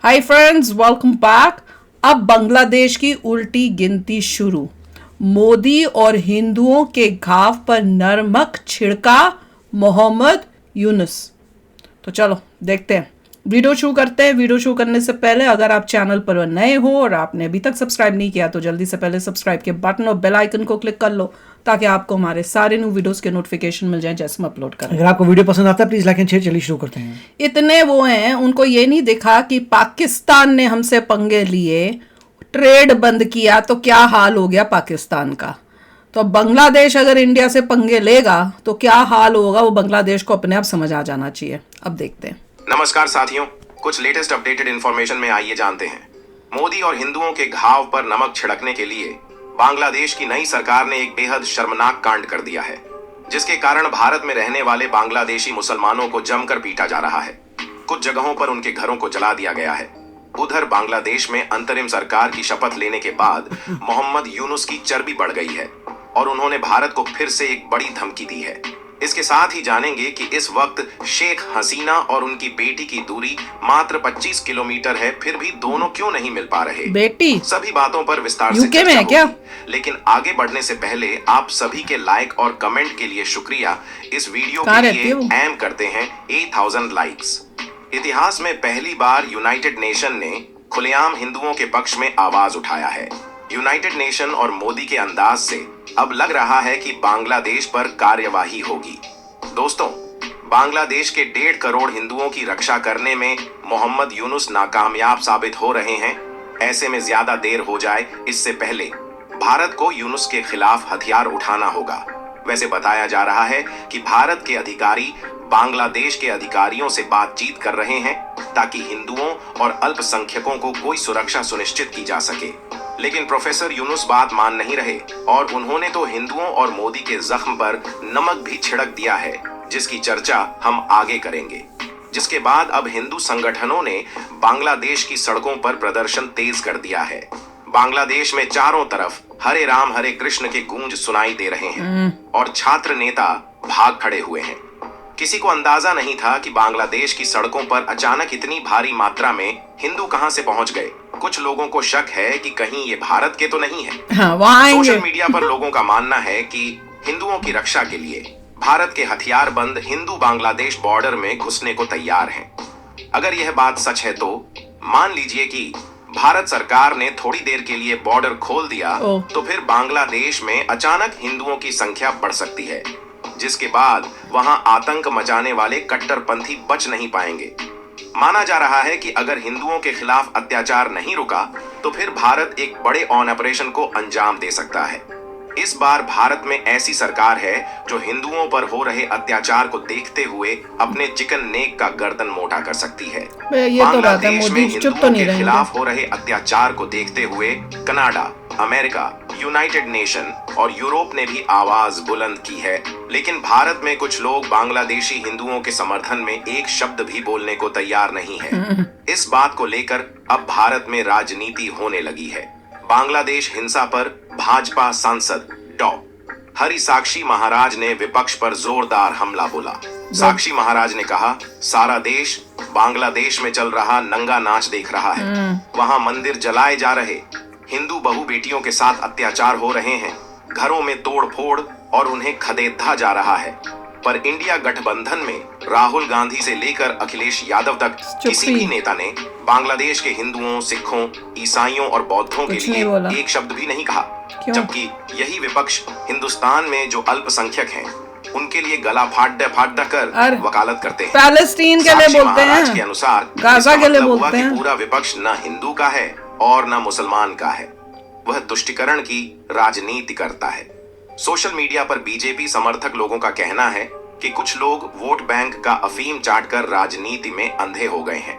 Hi friends, welcome back. अब बांग्लादेश की उल्टी गिनती शुरू। मोदी और हिंदुओं के घाव पर नमक छिड़का मोहम्मद यूनुस। तो चलो देखते हैं, वीडियो शुरू करते हैं। वीडियो शुरू करने से पहले अगर आप चैनल पर नए हो और आपने अभी तक सब्सक्राइब नहीं किया तो जल्दी से पहले सब्सक्राइब के बटन और बेल आइकन को क्लिक कर लो ताकि आपको हमारे सारे न्यू वीडियोस के नोटिफिकेशन मिल जाए जैसे हम अपलोड करें। अगर आपको वीडियो पसंद आता है प्लीज लाइक एंड शेयर। चलिए शुरू करते हैं। इतने वो हैं, उनको ये नहीं दिखा कि पाकिस्तान ने हमसे पंगे लिए, ट्रेड बंद किया तो क्या हाल हो गया पाकिस्तान का। तो बांग्लादेश अगर इंडिया से पंगे लेगा तो क्या हाल होगा, वो बांग्लादेश को अपने आप समझ आ जाना चाहिए। अब देखते हैं। नमस्कार साथियों, कुछ लेटेस्ट अपडेटेड इंफॉर्मेशन में आइए जानते हैं। मोदी और हिंदुओं के घाव पर नमक छिड़कने के लिए बांग्लादेश की नई सरकार ने एक बेहद शर्मनाक कांड कर दिया है, जिसके कारण भारत में रहने वाले बांग्लादेशी मुसलमानों को जमकर पीटा जा रहा है। कुछ जगहों पर उनके घरों को जला दिया गया है। उधर बांग्लादेश में अंतरिम सरकार की शपथ लेने के बाद मोहम्मद यूनुस की चर्बी बढ़ गई है और उन्होंने भारत को फिर से एक बड़ी धमकी दी है। इसके साथ ही जानेंगे कि इस वक्त शेख हसीना और उनकी बेटी की दूरी मात्र 25 किलोमीटर है, फिर भी दोनों क्यों नहीं मिल पा रहे। बेटी सभी बातों पर विस्तार से यूके में चर्चा है क्या? होगी। लेकिन आगे बढ़ने से पहले आप सभी के लाइक और कमेंट के लिए शुक्रिया। इस वीडियो के लिए एम करते हैं 8000 लाइक्स। इतिहास में पहली बार यूनाइटेड नेशन ने खुलेआम हिंदुओं के पक्ष में आवाज उठाया है। यूनाइटेड नेशन और मोदी के अंदाज से अब लग रहा है कि बांग्लादेश पर कार्यवाही होगी। दोस्तों, बांग्लादेश के 1.5 करोड़ हिंदुओं की रक्षा करने में मोहम्मद यूनुस नाकामयाब साबित हो रहे हैं। ऐसे में ज्यादा देर हो जाए इससे पहले भारत को यूनुस के खिलाफ हथियार उठाना होगा। वैसे बताया जा रहा है कि भारत के अधिकारी बांग्लादेश के अधिकारियों से बातचीत कर रहे हैं ताकि हिंदुओं और अल्पसंख्यकों को कोई सुरक्षा सुनिश्चित की जा सके। लेकिन प्रोफेसर यूनुस बात मान नहीं रहे और उन्होंने तो हिंदुओं और मोदी के जख्म पर नमक भी छिड़क दिया है, जिसकी चर्चा हम आगे करेंगे। जिसके बाद अब हिंदू संगठनों ने बांग्लादेश की सड़कों पर प्रदर्शन तेज कर दिया है। बांग्लादेश में चारों तरफ हरे राम हरे कृष्ण के गूंज सुनाई दे रहे हैं और छात्र नेता भाग खड़े हुए हैं। किसी को अंदाजा नहीं था कि बांग्लादेश की सड़कों पर अचानक इतनी भारी मात्रा में हिंदू कहां से पहुंच गए। कुछ लोगों को शक है कि कहीं ये भारत के तो नहीं है। हाँ, सोशल मीडिया पर लोगों का मानना है कि हिंदुओं की रक्षा के लिए भारत के हथियारबंद हिंदू बांग्लादेश बॉर्डर में घुसने को तैयार हैं। अगर यह बात सच है तो मान लीजिए कि भारत सरकार ने थोड़ी देर के लिए बॉर्डर खोल दिया तो फिर बांग्लादेश में अचानक हिंदुओं की संख्या बढ़ सकती है, जिसके बाद वहां आतंक मचाने वाले कट्टरपंथी बच नहीं पाएंगे। माना जा रहा है कि अगर हिंदुओं के खिलाफ अत्याचार नहीं रुका तो फिर भारत एक बड़े ऑपरेशन को अंजाम दे सकता है। इस बार भारत में ऐसी सरकार है जो हिंदुओं पर हो रहे अत्याचार को देखते हुए अपने चिकन नेक का गर्दन मोटा कर सकती है। बांग्लादेश में हिंदुओं के खिलाफ हो रहे अत्याचार को देखते हुए कनाडा, अमेरिका, यूनाइटेड नेशन और यूरोप ने भी आवाज बुलंद की है। लेकिन भारत में कुछ लोग बांग्लादेशी हिंदुओं के समर्थन में एक शब्द भी बोलने को तैयार नहीं है। इस बात को लेकर अब भारत में राजनीति होने लगी है। बांग्लादेश हिंसा पर भाजपा सांसद डॉ. हरि साक्षी महाराज ने विपक्ष पर जोरदार हमला बोला। साक्षी महाराज ने कहा, सारा देश बांग्लादेश में चल रहा नंगा नाच देख रहा है। वहां मंदिर जलाए जा रहे, हिंदू बहु बेटियों के साथ अत्याचार हो रहे हैं, घरों में तोड़ फोड़ और उन्हें खदेड़ा जा रहा है। पर इंडिया गठबंधन में राहुल गांधी से लेकर अखिलेश यादव तक किसी भी नेता ने बांग्लादेश के हिंदुओं, सिखों, ईसाइयों और बौद्धों के लिए एक शब्द भी नहीं कहा। जबकि यही विपक्ष हिंदुस्तान में जो अल्पसंख्यक हैं उनके लिए गला फाड़ कर वकालत करते हैं। पैलेस्टीन के लिए बोलते हैं, के अनुसार गाजा के लिए बोलते हैं। पूरा विपक्ष न हिंदू का है और न मुसलमान का है, वह तुष्टिकरण की राजनीति करता है। सोशल मीडिया पर बीजेपी समर्थक लोगों का कहना है कि कुछ लोग वोट बैंक का अफीम चाटकर राजनीति में अंधे हो गए हैं,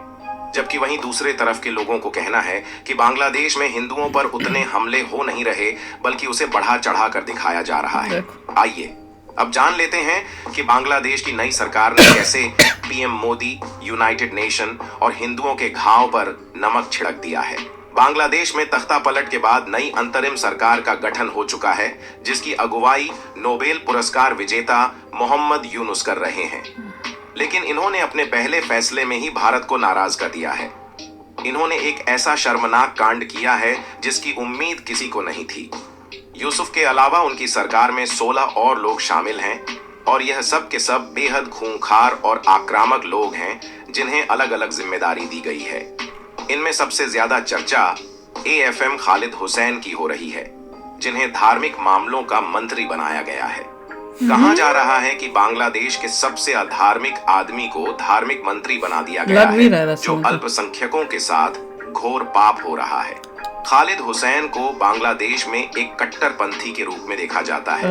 जबकि वहीं दूसरे तरफ के लोगों को कहना है कि बांग्लादेश में हिंदुओं पर उतने हमले हो नहीं रहे बल्कि उसे बढ़ा चढ़ा कर दिखाया जा रहा है। आइए अब जान लेते हैं कि बांग्लादेश की नई सरकार ने कैसे पीएम मोदी, यूनाइटेड नेशन और हिंदुओं के घाव पर नमक छिड़क दिया है। बांग्लादेश में तख्ता पलट के बाद नई अंतरिम सरकार का गठन हो चुका है, जिसकी अगुवाई नोबेल पुरस्कार विजेता मोहम्मद यूनुस कर रहे हैं। लेकिन इन्होंने अपने पहले फैसले में ही भारत को नाराज कर दिया है। इन्होंने एक ऐसा शर्मनाक कांड किया है जिसकी उम्मीद किसी को नहीं थी। यूसुफ के अलावा उनकी सरकार में 16 और लोग शामिल हैं और यह सब के सब बेहद खूंखार और आक्रामक लोग हैं जिन्हें अलग अलग जिम्मेदारी दी गई है। इनमें सबसे ज्यादा चर्चा AFM खालिद हुसैन की हो रही है, जिन्हें धार्मिक मामलों का मंत्री बनाया गया है। कहा जा रहा है कि बांग्लादेश के सबसे अधार्मिक आदमी को धार्मिक मंत्री बना दिया गया है, जो अल्पसंख्यकों के साथ घोर पाप हो रहा है। खालिद हुसैन को बांग्लादेश में एक कट्टरपंथी के रूप में देखा जाता है।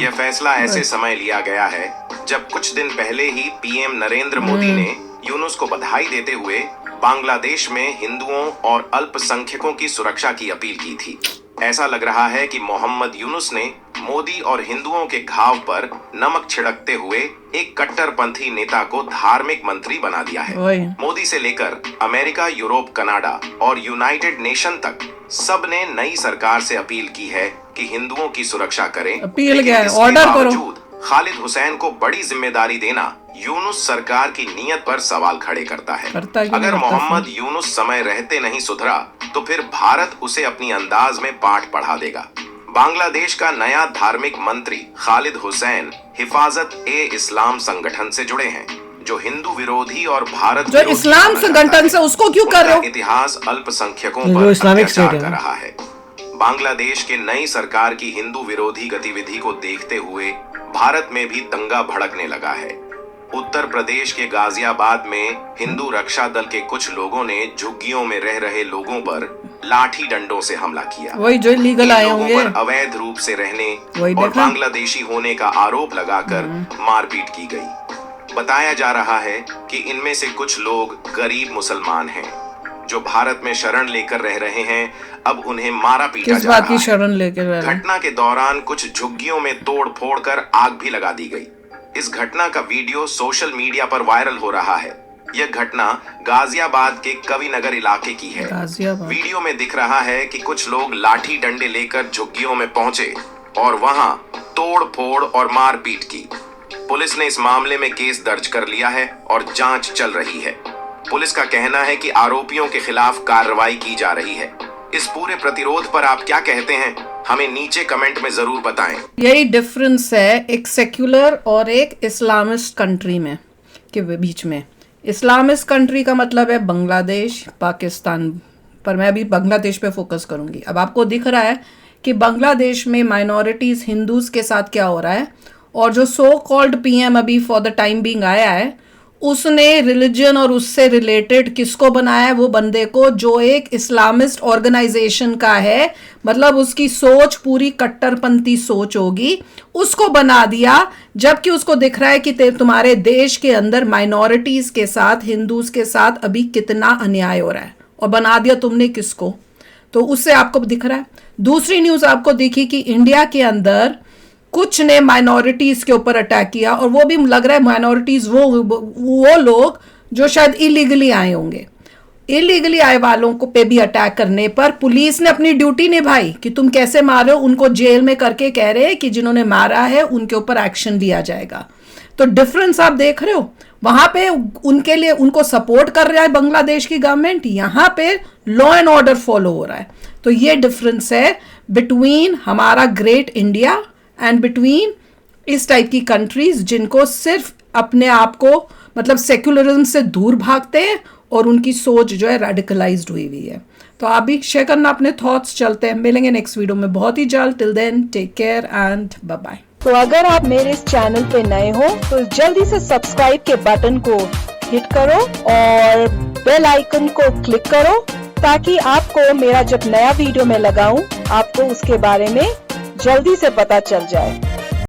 यह फैसला ऐसे समय लिया गया है जब कुछ दिन पहले ही PM नरेंद्र मोदी ने यूनुस को बधाई देते हुए बांग्लादेश में हिंदुओं और अल्पसंख्यकों की सुरक्षा की अपील की थी। ऐसा लग रहा है कि मोहम्मद यूनुस ने मोदी और हिंदुओं के घाव पर नमक छिड़कते हुए एक कट्टरपंथी नेता को धार्मिक मंत्री बना दिया है। मोदी से लेकर अमेरिका, यूरोप, कनाडा और यूनाइटेड नेशन तक सब ने नई सरकार से अपील की है कि हिंदुओं की सुरक्षा करें। अपील क्या है? ऑर्डर करो। खालिद हुसैन को बड़ी जिम्मेदारी देना यूनुस सरकार की नीयत पर सवाल खड़े करता है। अगर मोहम्मद यूनुस समय रहते नहीं सुधरा तो फिर भारत उसे अपनी अंदाज में पाठ पढ़ा देगा। बांग्लादेश का नया धार्मिक मंत्री खालिद हुसैन हिफाजत-ए-इस्लाम संगठन से जुड़े हैं, जो हिंदू विरोधी और भारत जो इस्लाम संगठन से, उसको क्यों कर रहे हो? इतिहास अल्पसंख्यकों पर अत्याचार कर रहा है। बांग्लादेश के नई सरकार की हिंदू विरोधी गतिविधि को देखते हुए भारत में भी दंगा भड़कने लगा है। उत्तर प्रदेश के गाजियाबाद में हिंदू रक्षा दल के कुछ लोगों ने झुग्गियों में रह रहे लोगों पर लाठी डंडों से हमला किया। वही जो लीगल आए होंगे, पर अवैध रूप से रहने और बांग्लादेशी होने का आरोप लगाकर मारपीट की गई। बताया जा रहा है कि इनमें से कुछ लोग गरीब मुसलमान हैं जो भारत में शरण लेकर रह रहे हैं। अब उन्हें मारा पीटा जा रहा है। शरण लेकर घटना के दौरान कुछ झुग्गियों में तोड़ फोड़ कर आग भी लगा दी गई। इस घटना का वीडियो सोशल मीडिया पर वायरल हो रहा है। यह घटना गाजियाबाद के कविनगर इलाके की है। वीडियो में दिख रहा है कि कुछ लोग लाठी डंडे लेकर झुग्गियों में पहुंचे और वहां तोड़ फोड़ और मारपीट की। पुलिस ने इस मामले में केस दर्ज कर लिया है और जांच चल रही है। पुलिस का कहना है कि आरोपियों के खिलाफ कार्रवाई की जा रही है। इस पूरे प्रतिरोध पर आप क्या कहते हैं? हमें नीचे कमेंट में जरूर बताएं। यही डिफरेंस है एक सेक्युलर और एक इस्लामिस्ट कंट्री में के बीच में। इस्लामिस्ट कंट्री का मतलब है बांग्लादेश, पाकिस्तान, पर मैं अभी बांग्लादेश पे फोकस करूंगी। अब आपको दिख रहा है कि बांग्लादेश में माइनॉरिटीज हिंदूज के साथ क्या हो रहा है, और जो सो कॉल्ड PM अभी फॉर द टाइम बीइंग आया है, उसने रिलीजन और उससे रिलेटेड किसको बनाया है? वो बंदे को जो एक इस्लामिस्ट ऑर्गेनाइजेशन का है, मतलब उसकी सोच पूरी कट्टरपंथी सोच होगी, उसको बना दिया। जबकि उसको दिख रहा है कि तुम्हारे देश के अंदर माइनॉरिटीज के साथ, हिंदूज के साथ अभी कितना अन्याय हो रहा है, और बना दिया तुमने किसको? तो उससे आपको दिख रहा है। दूसरी न्यूज आपको दिखी कि इंडिया के अंदर कुछ ने माइनॉरिटीज के ऊपर अटैक किया, और वो भी लग रहा है माइनॉरिटीज वो लोग जो शायद इलीगली आए होंगे। इलीगली आए वालों को पे भी अटैक करने पर पुलिस ने अपनी ड्यूटी निभाई कि तुम कैसे मारो, उनको जेल में करके कह रहे हैं कि जिन्होंने मारा है उनके ऊपर एक्शन लिया जाएगा। तो डिफरेंस आप देख रहे हो, वहां पे उनके लिए उनको सपोर्ट कर रहा है बांग्लादेश की गवर्नमेंट, यहाँ पे लॉ एंड ऑर्डर फॉलो हो रहा है। तो ये डिफरेंस है बिटवीन हमारा ग्रेट इंडिया एंड बिटवीन इस टाइप की कंट्रीज जिनको सिर्फ अपने आप को मतलब सेक्युलरिज्म से दूर भागते हैं और उनकी सोच जो है रेडिकलाइज्ड हुई हुई है। तो आप भी शेयर करना अपने थॉट्स। चलते हैं, मिलेंगे नेक्स्ट वीडियो में बहुत ही जल्द। Till then take care and bye bye. तो अगर आप मेरे इस चैनल पे नए हो तो जल्दी से सब्सक्राइब के बटन को हिट करो और बेल आइकन को क्लिक करो, ताकि आपको मेरा जब नया वीडियो मैं लगाऊं आपको उसके बारे में जल्दी से पता चल जाए।